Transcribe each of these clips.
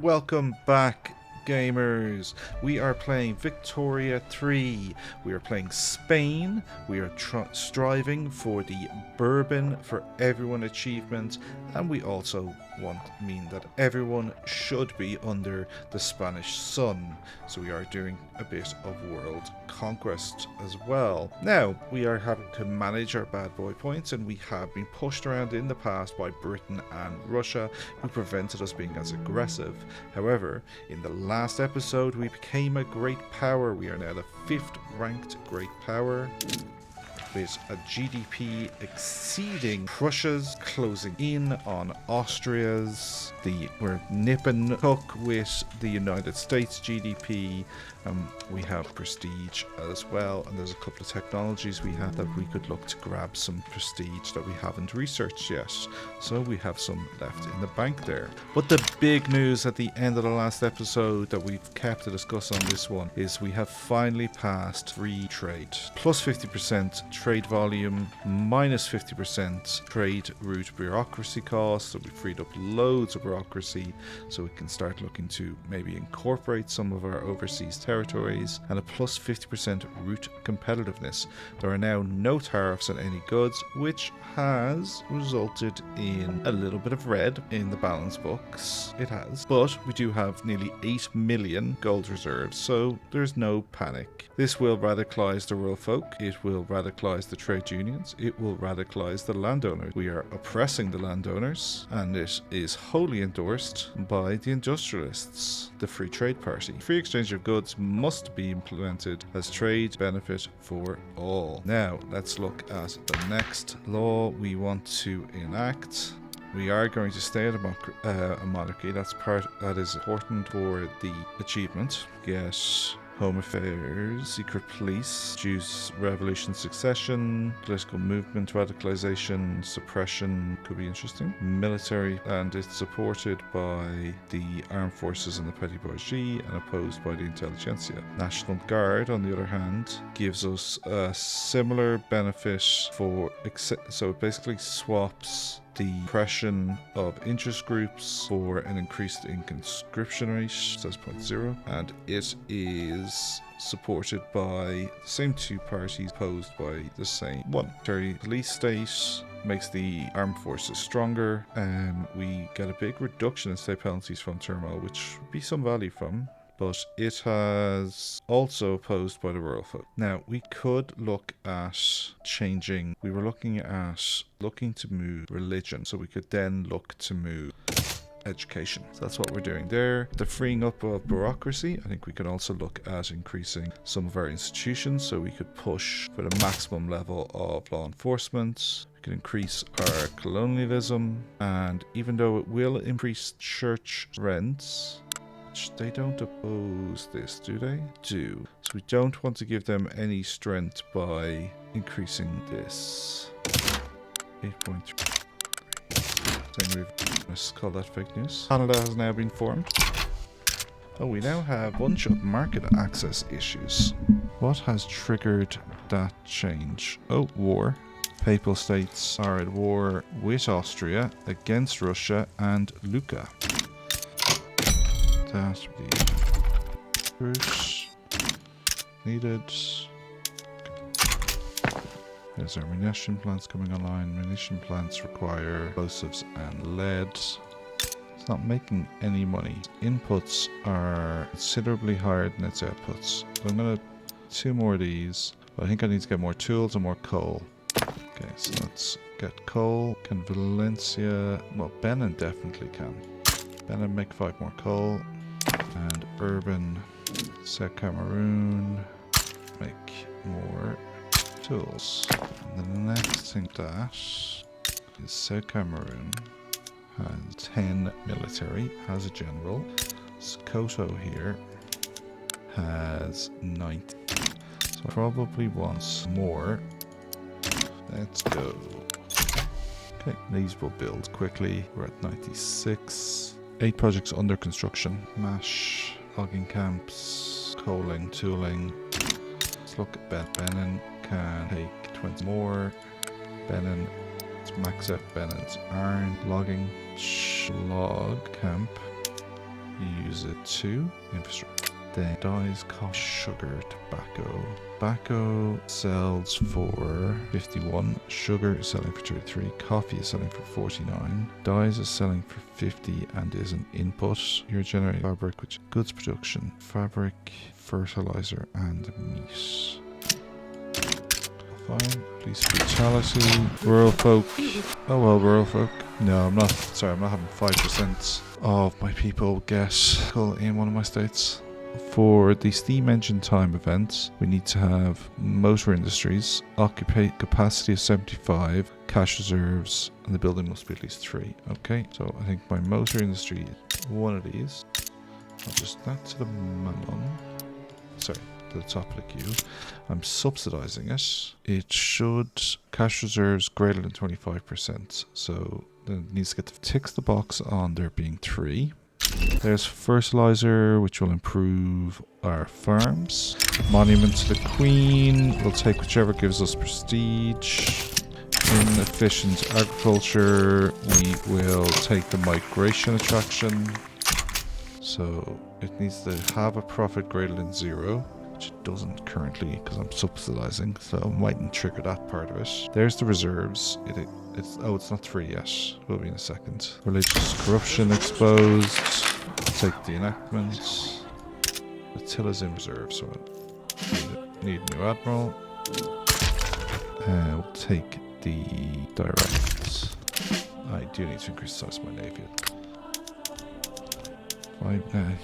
Welcome back, gamers. We are playing Victoria 3. We are playing Spain. We are striving for the Bourbon for Everyone achievement, and we also mean that everyone should be under the Spanish sun. So we are doing a bit of world conquest as well. Now, we are having to manage our bad boy points, and we have been pushed around in the past by Britain and Russia, who prevented us being as aggressive. However, in the last episode, we became a great power. We are now the 5th ranked great power, with a GDP exceeding Prussia's, closing in on Austria's. We're nip and tuck with the United States GDP. We have prestige as well, and there's a couple of technologies we have that we could look to grab some prestige that we haven't researched yet. So we have some left in the bank there. But the big news at the end of the last episode that we've kept to discuss on this one is we have finally passed free trade. Plus 50% trade volume, minus 50% trade route bureaucracy costs. So we freed up loads of bureaucracy, so we can start looking to maybe incorporate some of our overseas territories, and a plus 50% route competitiveness. There are now no tariffs on any goods, which has resulted in a little bit of red in the balance books. It has. But we do have nearly 8 million gold reserves, so there's no panic. This will radicalize the rural folk, it will radicalize the trade unions, it will radicalize the landowners. We are oppressing the landowners, and it is wholly endorsed by the industrialists, the Free Trade Party. Free exchange of goods must be implemented as trade benefit for all. Now, let's look at the next law we want to enact. We are going to stay at a monarchy. That is important for the achievement. Get Home Affairs, Secret Police, Jews, Revolution, Succession, Political Movement, Radicalization, Suppression, could be interesting. Military, and it's supported by the Armed Forces and the Petty Bourgeoisie and opposed by the Intelligentsia. National Guard, on the other hand, gives us a similar benefit so it basically swaps the oppression of interest groups for an increased in conscription rate, so that's 0.0, and it is supported by the same two parties opposed by the same one. Police state makes the armed forces stronger, and we get a big reduction in state penalties from turmoil, which would be some value from. But it has also opposed by the rural folk. Now, we could look at changing. We were looking to move religion, so we could then look to move education. So that's what we're doing there. The freeing up of bureaucracy, I think we could also look at increasing some of our institutions, so we could push for the maximum level of law enforcement. We can increase our colonialism, and even though it will increase church rents, they don't oppose this, do they? Do. So we don't want to give them any strength by increasing this. 8.3. Let's call that fake news. Canada has now been formed. Oh, we now have a bunch of market access issues. What has triggered that change? Oh, war. Papal states are at war with Austria against Russia and Lucca. That the truce needed. There's our munition plants coming online. Munition plants require explosives and lead. It's not making any money. Inputs are considerably higher than its outputs. So I'm gonna 2 more of these. But I think I need to get more tools and more coal. Okay, so let's get coal. Can Valencia? Well, Benin definitely can. Benin make 5 more coal. And Bourbon, South Cameroon, make more tools. And then the next thing that is South Cameroon has 10 military, has a general. Sokoto here has 90. So probably wants more. Let's go. Okay, these will build quickly. We're at 96. 8 projects under construction. MASH, logging camps, coaling, tooling. Let's look at Benin. Can take 20 more. Benin, let's max out Benin's iron. Logging, log camp. use it to infrastructure. Then dyes, coffee, sugar, tobacco. Tobacco sells for 51. Sugar is selling for 33. Coffee is selling for 49. Dyes is selling for 50 and is an input. You're generating fabric, which is goods production, fabric, fertilizer, and meat. Fine. Please brutality. Rural folk. Oh well, rural folk. No, I'm not. Sorry, I'm not having 5% of my people get coal in one of my states. For the steam engine time event, we need to have motor industries, occupy capacity of 75, cash reserves, and the building must be at least 3. Okay, so I think my motor industry is one of these. I'll just that to the minimum. Sorry, to the top of the queue. I'm subsidizing it. It should cash reserves greater than 25%. So then it needs to ticks the box on there being 3. There's fertilizer, which will improve our farms. Monument to the Queen. We'll take whichever gives us prestige. Inefficient agriculture. We will take the migration attraction. So it needs to have a profit greater than 0, which it doesn't currently because I'm subsidizing. So I mightn't trigger that part of it. There's the reserves. It's not 3 yet. Will be in a second. Religious corruption exposed. Take the enactment. Attila's in reserve, so I need a new admiral. We'll take the direct. I do need to increase the size of my navy.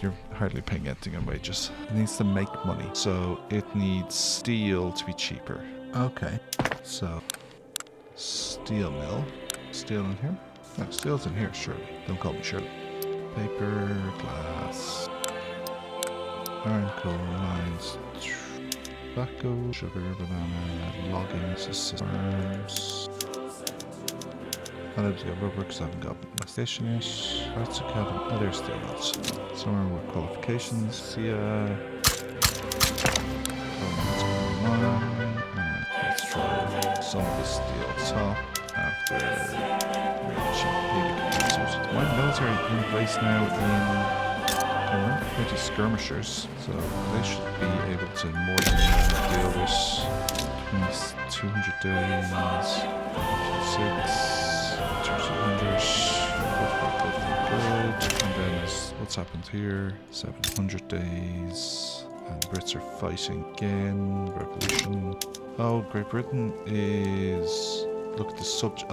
You're hardly paying anything on wages. It needs to make money, so it needs steel to be cheaper. Okay, so steel mill. Steel in here? No, steel's in here, surely. Don't call me Shirley. Paper, glass, iron, coal, mines, tobacco, sugar, banana, logging, systems. I need to get rubber because I haven't got my station yet. Arts Academy, other steels. Somewhere with qualifications. See let's try some of this steel top after my military in place now in 20 skirmishers, so they should be able to more than deal with 200 days, 6. 200, good. And then what's happened here? 700 days, and the Brits are fighting again. Revolution. Oh, Great Britain is. Look at the subject.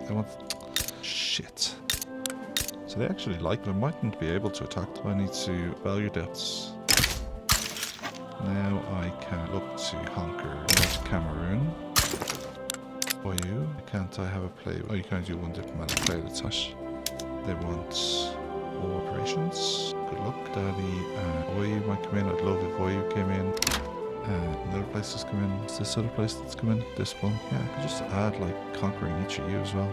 They want. Shit. So they actually like them. I mightn't be able to attack them. I need to value debts. Now I can look to conquer North Cameroon. Oyu, can't I have a play? Oh, you can't do one diplomatic play, that's hash. They want war operations. Good luck. Daddy and Oyu might come in. I'd love if Oyu came in. Another place that's come in. Is this other place that's come in? This one? Yeah, I could just add like conquering each of you as well.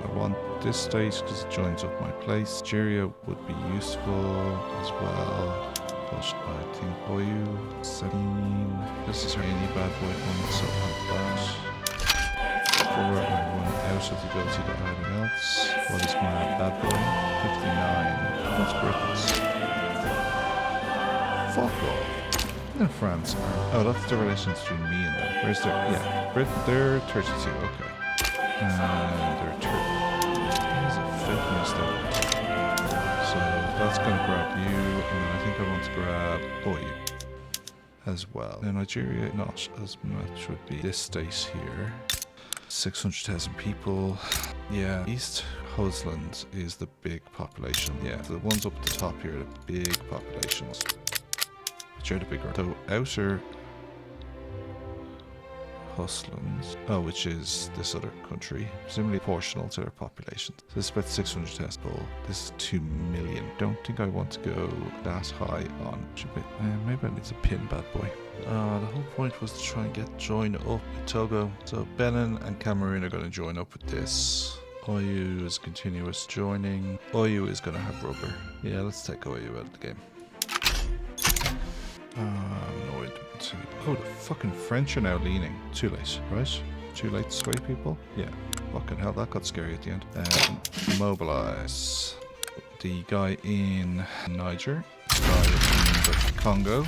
I want this state because it joins up my place. Nigeria would be useful as well. But I think Oyu, 17. This is any bad boy one, so I'll have that. I run out of the ability to anything else. What is my bad boy? 59. What's Britain's? Fuck off. And France are. Oh, that's the relations between me and them. Where's their. Yeah, Britain, they're 32, okay. And they're 30. That is a fake mistake. So that's going to grab you, and I think I want to grab Oyu as well. Now, Nigeria, not as much, would be this state here. 600,000 people. Yeah, East Hosland is the big population. Yeah, the ones up at the top here are the big populations. Which are the bigger. So outer Hoslands, which is this other country, presumably proportional to their population. So this is about 600,000 people. This is 2 million. Don't think I want to go that high on. Maybe I need to pin bad boy. The whole point was to try and join up with Togo. So Benin and Cameroon are going to join up with this. Oyu is continuous joining. Oyu is going to have rubber. Yeah, let's take Oyu out of the game. Annoyed. Oh, the fucking French are now leaning. Too late, right? Too late to sway people? Yeah. Fucking hell, that got scary at the end. Mobilize. the guy in Niger, the guy in the Congo,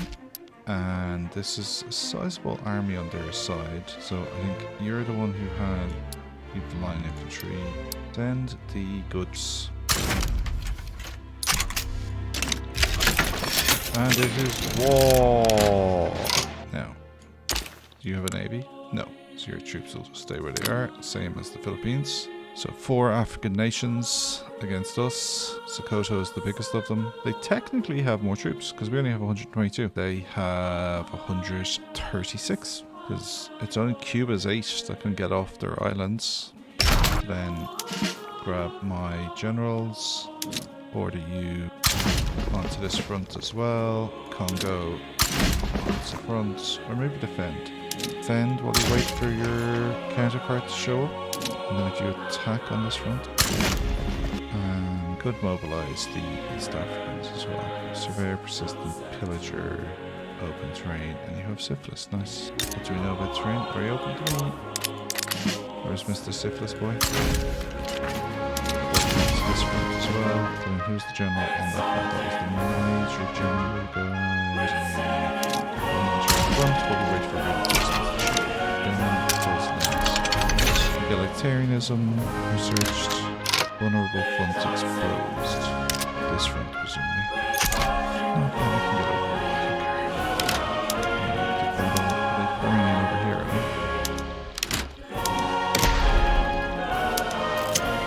and this is a sizable army on their side. So I think you're the one who had the line infantry. Send the goods. And it is war. Now, do you have a navy? No. So your troops will just stay where they are, same as the Philippines. So 4 African nations against us. Sokoto is the biggest of them. They technically have more troops because we only have 122. They have 136 because it's only Cuba's 8 that can get off their islands. Then grab my generals, order you onto this front as well. Congo onto the front, or maybe defend. Defend while you wait for your counterpart to show up. And then if you attack on this front, could mobilize the East Africans as well. Surveyor, persistent, pillager, open terrain, and you have syphilis. Nice. What do we know about terrain? Very open to me. Where's Mr. Syphilis boy? This front as well. Then who's the general on that front? That was the major general guys. Front, while we wait for egalitarianism researched, vulnerable fronts exposed. This front, presumably. No, I can get over here. Pouring in over here,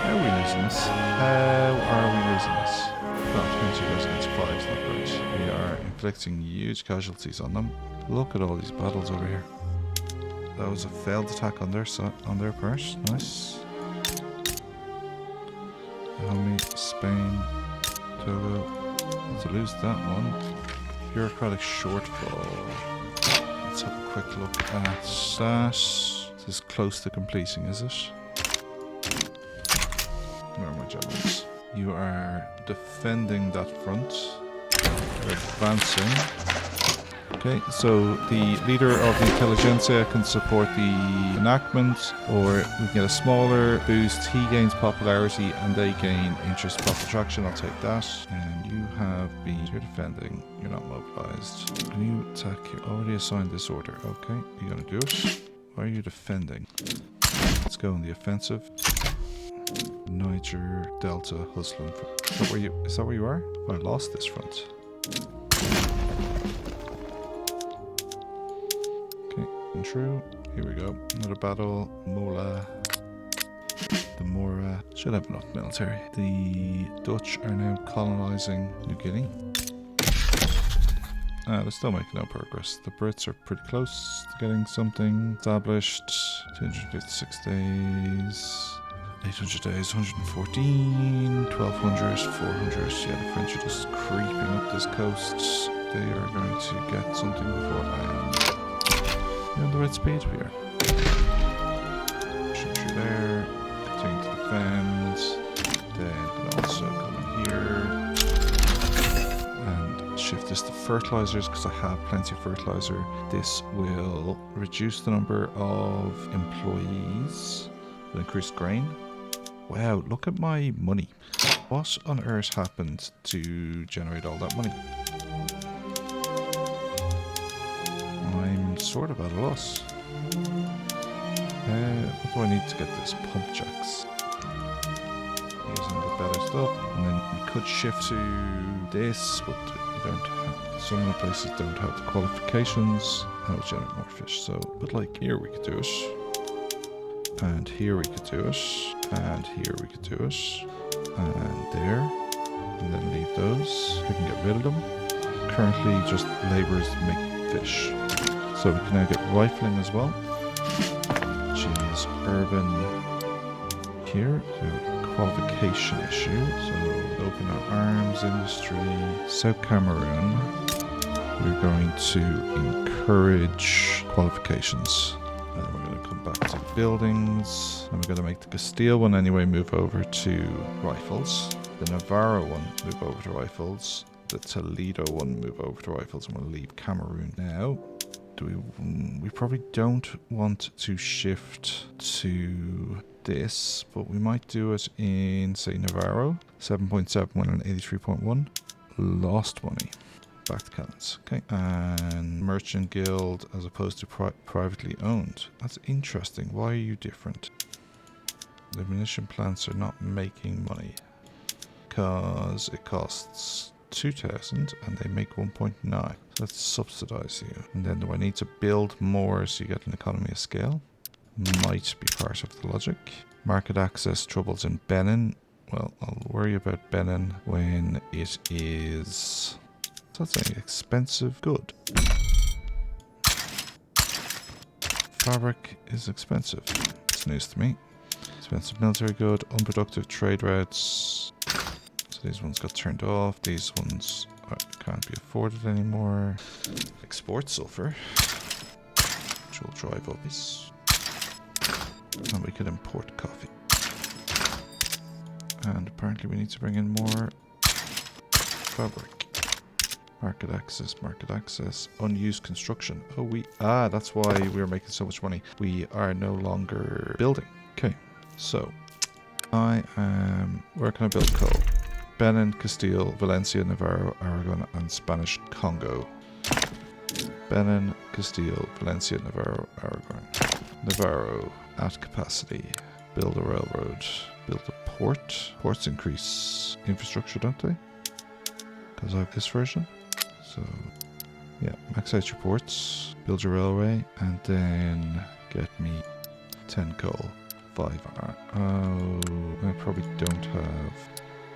How are we losing this? How are we losing this? Not 20 goes against 5 is not great. We are inflicting huge casualties on them. Look at all these battles over here. That was a failed attack on their part. Nice. Helmi, Spain, Togo. To lose that one. Bureaucratic shortfall. Let's have a quick look at that. This is close to completing, is it? Where are my generals? You are defending that front. You're advancing. Okay, so the leader of the intelligentsia can support the enactment, or we can get a smaller boost. He gains popularity and they gain interest pop attraction. I'll take that. And you have been, you're defending, you're not mobilized. Can you attack? You already assigned this order. Okay, you're gonna do it. Why are you defending? Let's go on the offensive. Niger, Delta, hustling. Is that where you are? Oh, I lost this front. True. Here we go. Another battle. Mola. The Mora. Should have enough military. The Dutch are now colonizing New Guinea. They're still making no progress. The Brits are pretty close to getting something established. 256 days. 800 days, 114, 1200, 400. Yeah, the French are just creeping up this coast. They are going to get something beforehand. On the right speed we are. Shoot you there. Continue to defend. Then can also come in here and shift this to fertilizers because I have plenty of fertilizer. This will reduce the number of employees. Will increase grain. Wow, look at my money. What on earth happened to generate all that money? Sort of at a loss. What do I need to get this? Pump jacks. Using the better stuff. And then we could shift to this, but we don't have, some of the places don't have the qualifications. That would generate more fish. So, but like here we could do it. And here we could do it. And here we could do it. And there. And then leave those. We can get rid of them. Currently just laborers make fish. So we can now get rifling as well, which is urban here. So qualification issue. So open our arms industry. South Cameroon. We're going to encourage qualifications. And then we're going to come back to buildings. And we're going to make the Castile one anyway move over to rifles. The Navarro one move over to rifles. The Toledo one move over to rifles. And we'll leave Cameroon now. We probably don't want to shift to this, but we might do it in, say, Navarro. 7.7 win and 83.1. Lost money. Back to cannons. Okay. And Merchant Guild as opposed to privately owned. That's interesting. Why are you different? The munition plants are not making money because it costs 2,000 and they make 1.9. So let's subsidize you. And then do I need to build more so you get an economy of scale? Might be part of the logic. Market access troubles in Benin. Well, I'll worry about Benin when it is... That's an expensive good. Fabric is expensive. It's news to me. Expensive military good, unproductive trade routes. So these ones got turned off. These ones can't be afforded anymore. Export sulfur, which will drive up this. And we could import coffee. And apparently we need to bring in more fabric. Market access, unused construction. Oh, that's why we were making so much money. We are no longer building. Okay, so where can I build coal? Benin, Castile, Valencia, Navarro, Aragon, and Spanish Congo. Benin, Castile, Valencia, Navarro, Aragon. Navarro, at capacity. Build a railroad. Build a port. Ports increase infrastructure, don't they? Because I have this version. So, yeah, max out your ports, build your railway, and then get me 10 coal, 5 iron. Oh, I probably don't have.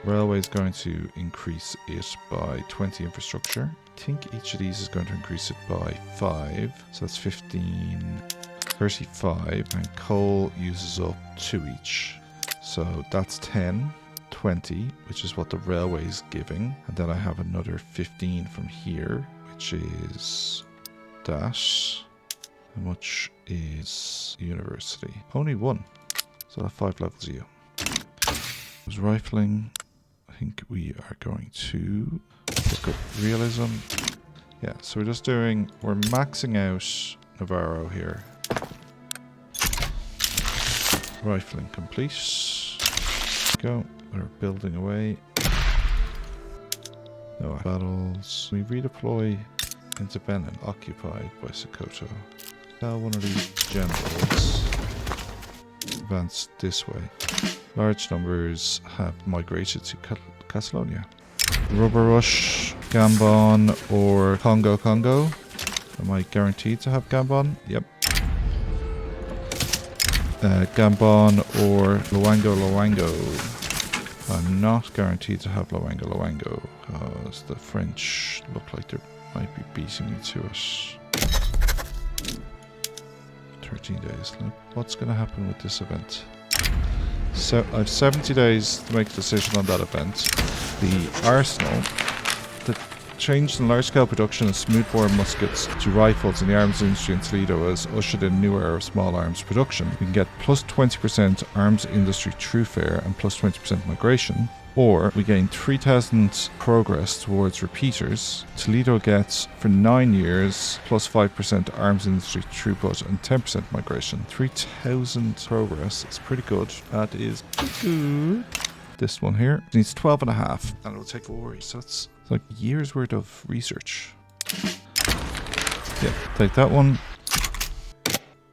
Railway is going to increase it by 20 infrastructure. I think each of these is going to increase it by 5, so that's 15, 35, and coal uses up 2 each. So that's 10. 20, which is what the railway is giving, and then I have another 15 from here, which is that. How much is university? Only 1, so I have 5 levels of you. There's rifling. I think we are going to look up realism. Yeah, so we're maxing out Navarro here. Rifling complete. Go. We're building away. No battles. We redeploy into Benin, occupied by Sokoto. Now one of these generals advance this way. Large numbers have migrated to Catalonia. Rubber Rush, Gabon, or Congo. Am I guaranteed to have Gabon? Yep. Gabon or Luango. I'm not guaranteed to have Luango because the French look like they might be beating me to it. 13 days. Look, what's going to happen with this event? So I have 70 days to make a decision on that event. The arsenal, the change in large-scale production of smoothbore muskets to rifles in the arms industry in Toledo has ushered in a new era of small arms production. We can get plus 20% arms industry true fare and plus 20% migration, or we gain 3,000 progress towards repeaters. Toledo gets, for 9 years, plus 5% arms industry throughput and 10% migration. 3,000 progress is pretty good. That is good. This one here needs 12.5, and it'll take 4 years. So it's like a year's worth of research. Yeah, take that one.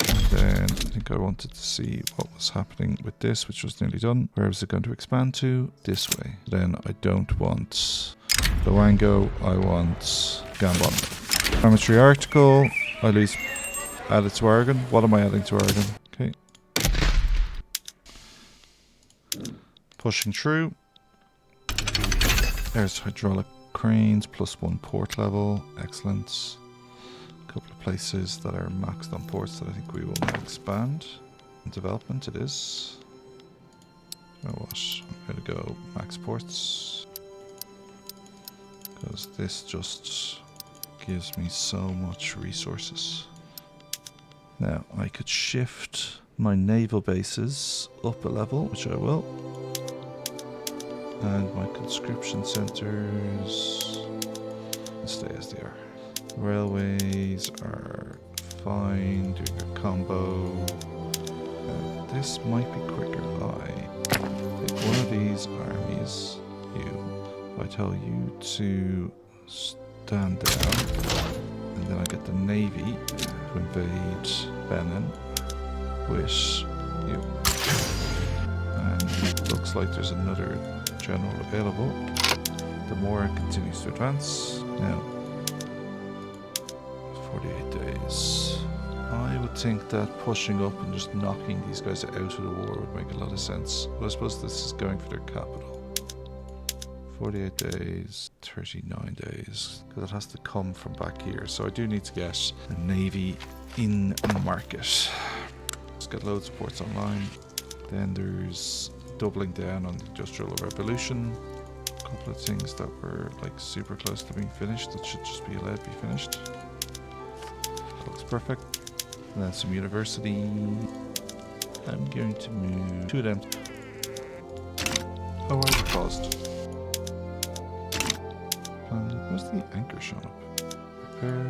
And then I think I wanted to see what was happening with this, which was nearly done. Where was it going to expand to? This way. Then I don't want Luango, I want Gabon. Arbitrary article, I at least add it to Aragon. What am I adding to Aragon? Okay. Pushing through. There's hydraulic cranes, +1 port level. Excellent. A couple of places that are maxed on ports that I think we will now expand. In development it is. You know what? I'm going to go max ports. Because this just gives me so much resources. Now I could shift my naval bases up a level, which I will. And my conscription centers stay as they are. Railways are fine, doing a combo. this might be quicker. I pick one of these armies. If I tell you to stand down, and then I get the navy to invade Benin with you. And it looks like there's another general available. The Moor continues to advance. Now, 48 days. I would think that pushing up and just knocking these guys out of the war would make a lot of sense. But I suppose this is going for their capital. 48 days, 39 days. Because it has to come from back here. So I do need to get the navy in market. Just get loads of ports online. Then there's doubling down on the Industrial Revolution. A couple of things that were like super close to being finished that should just be allowed to be finished. Looks perfect. And then some university. I'm going to move 2 of them. Oh, I paused. Where's the anchor shown up? Prepare.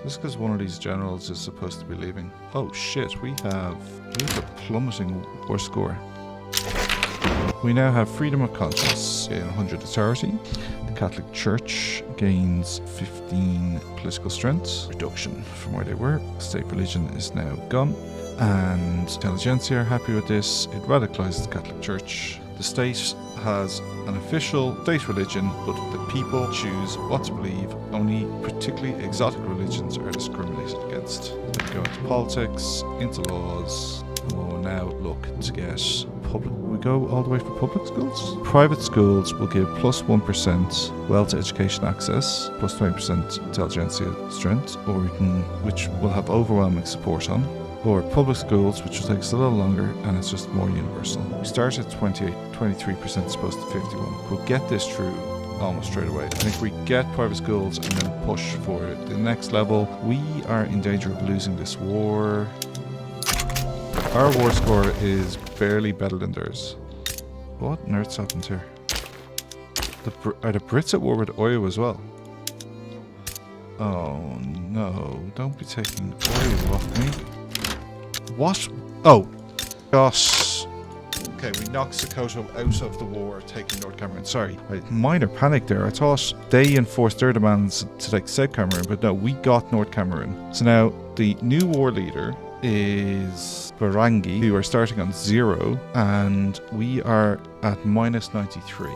Just because one of these generals is supposed to be leaving. Oh shit, we have a plummeting war score. We now have freedom of conscience in 100 authority. The Catholic Church gains 15 political strength, reduction from where they were. State religion is now gone. And intelligentsia are happy with this. It radicalizes the Catholic Church. The state has an official state religion, but the people choose what to believe. Only particularly exotic religions are discriminated against. We go into politics, into laws. We'll now look to get public. We go all the way for public schools. Private schools will give plus 1% wealth education access, plus 20% intelligentsia strength, or which will have overwhelming support on. Or public schools, which will take us a little longer, and it's just more universal. We start at 28, 23% supposed to 51. We'll get this through almost straight away. And if we get private schools and then push for the next level, we are in danger of losing this war. Our war score is barely better than theirs. What on earth's happened here? Are the Brits at war with Oyo as well? Oh no, don't be taking Oyo off me. What? Oh, gosh. Okay, we knocked Sokoto out of the war, taking North Cameroon. Sorry, minor panic there. I thought they enforced their demands to take South Cameroon, but no, we got North Cameroon. So now the new war leader is Barangi, who are starting on 0, and we are at minus 93.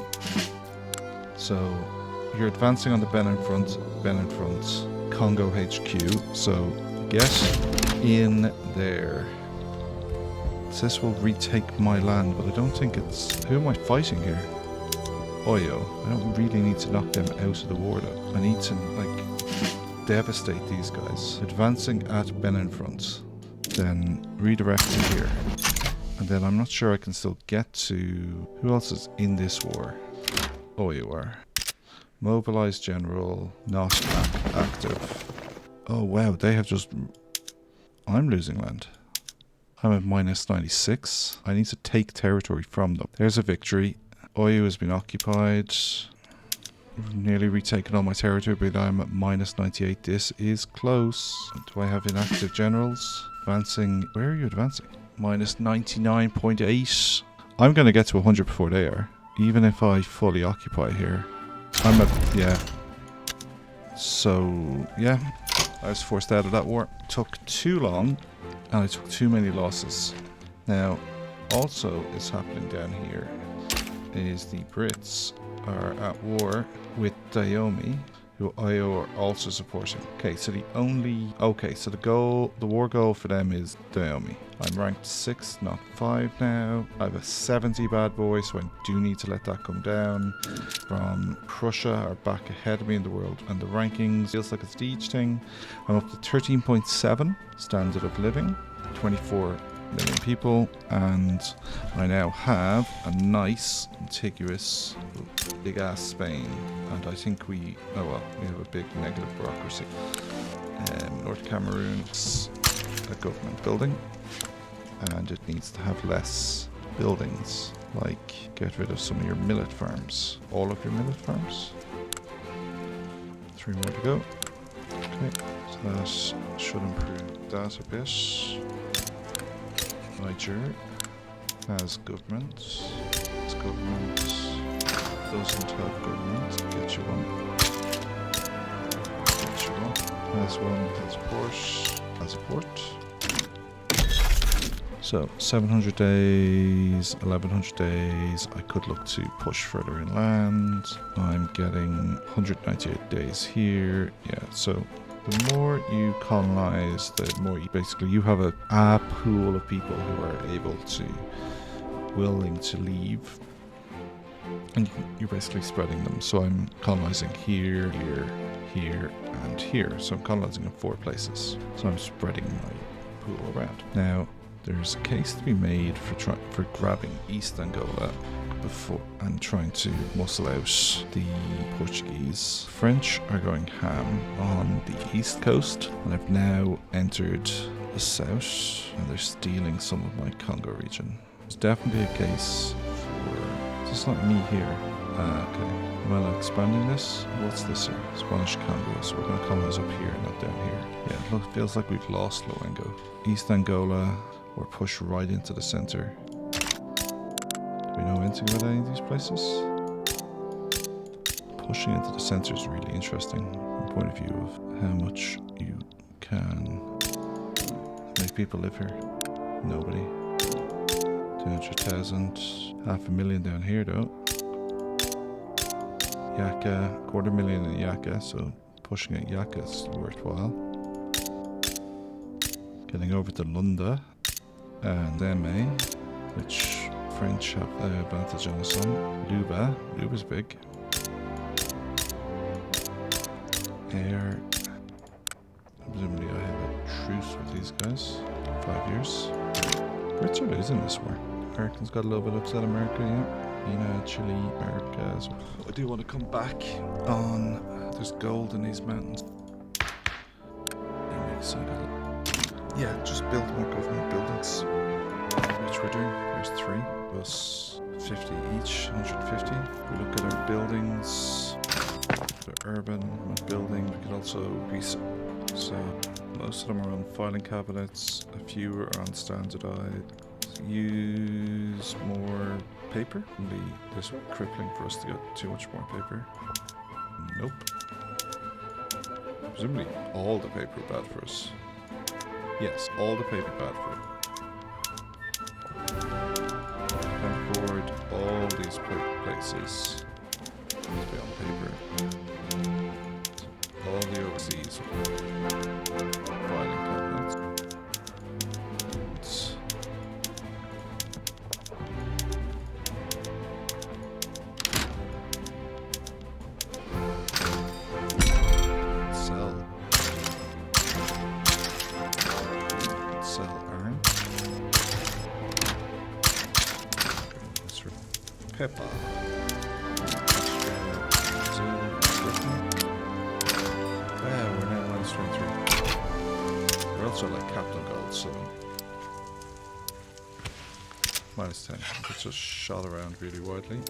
So you're advancing on the Benin front, Congo HQ. So get in there. It says we'll retake my land, but I don't think it's... Who am I fighting here? Oyo. I don't really need to knock them out of the war though. I need to, like, devastate these guys. Advancing at Benin front. Then redirecting here. And then I'm not sure I can still get to... Who else is in this war? Oyo are. Mobilized general, not active. Oh wow, they have just... I'm losing land. I'm at minus 96. I need to take territory from them. There's a victory. Oyo has been occupied. Nearly retaken all my territory, but I'm at minus 98. This is close. Do I have inactive generals? Advancing. Where are you advancing? Minus 99.8. I'm going to get to 100 before they are. Even if I fully occupy here. I'm at... Yeah. So, yeah. I was forced out of that war. Took too long, and I took too many losses. Now, also is happening down here is the Brits are at war with Dahomey, who Oyo are also supporting. Okay, so the war goal for them is Dahomey. I'm ranked 6, not 5 now. I have a 70 bad boy, so I do need to let that come down. From Prussia are back ahead of me in the world, and the rankings feels like it's the each thing. I'm up to 13.7 standard of living, 24 million people, and I now have a nice contiguous big ass Spain, and I think we have a big negative bureaucracy. North Cameroon's a government building, and it needs to have less buildings, like get rid of some of your millet farms. All of your millet farms. 3 more to go. Okay, so that should improve that a bit. Niger has government. Has government. Doesn't have government. Get you one. Get you one. Has one. Has a port. Has a port. So 700 days, 1100 days. I could look to push further inland. I'm getting 198 days here. Yeah, so the more you colonize, the more you basically you have a pool of people who are able to, willing to leave, and you're basically spreading them. So I'm colonizing here, here, here, and here. So I'm colonizing in 4 places. So I'm spreading my pool around. Now, there's a case to be made for grabbing East Angola before and trying to muscle out the Portuguese. French are going ham on the east coast, and I've now entered the south, and they're stealing some of my Congo region. There's definitely a case for... It's not me here. Okay. Well, expanding this. What's this here? Spanish Congo. So we're going to colonize up here, not down here. Yeah, it feels like we've lost Loengo. East Angola. Or push right into the center. Do we know anything about any of these places? Pushing into the center is really interesting from the point of view of how much you can make people live here. Nobody. 200,000. 500,000 down here though. Yaka, 250,000 in Yaka, so pushing at Yaka is worthwhile. Getting over to Lunda. And MA, which French have the advantage on us on. Luba's big. Air. Presumably I have a truce with these guys. 5 years. Brits are losing this war. Americans got a little bit upset. America, yeah. Chile, America. So I do want to come back on. There's gold in these mountains. Yeah, just build more government buildings, which we're doing. There's 3 plus 50 each, 150. We look at our buildings, the urban building. We could also be so most of them are on filing cabinets. A few are on standardized. Use more paper. This would be crippling for us to get too much more paper. Nope. Presumably all the paper bad for us. Yes, all the paper bad for it. Can't afford all these places to be on paper. All the overseas filing cabinets. Pepper. Wow, we're now minus 23. We're also like Captain Gold, so minus 10. It's just shot around really widely.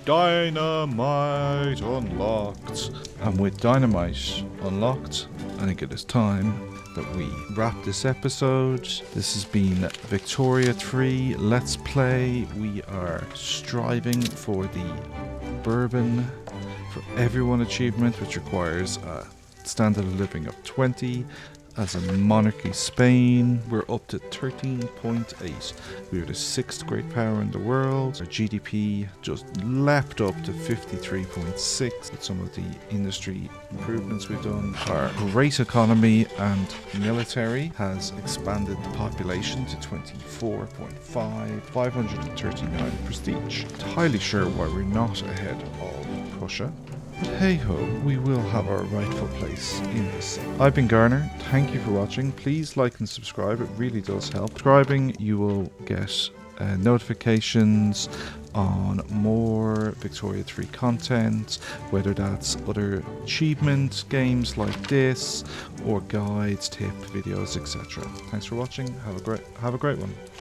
Dynamite unlocked. And with dynamite unlocked, I think it is time that we wrap this episode. This has been Victoria 3 Let's Play. We are striving for the Bourbon for Everyone achievement, which requires a standard of living of 20. As a monarchy, Spain, we're up to 13.8. We are the 6th great power in the world. Our GDP just leapt up to 53.6 with some of the industry improvements we've done. Our great economy and military has expanded the population to 24.5, 539 prestige. Entirely sure why we're not ahead of Prussia. Hey ho, we will have our rightful place in this. I've been Garner. Thank you for watching. Please like and subscribe. It really does help. Subscribing, you will get notifications on more Victoria 3 content, whether that's other achievement games like this or guides, tip videos, etc. Thanks for watching. Have a great one.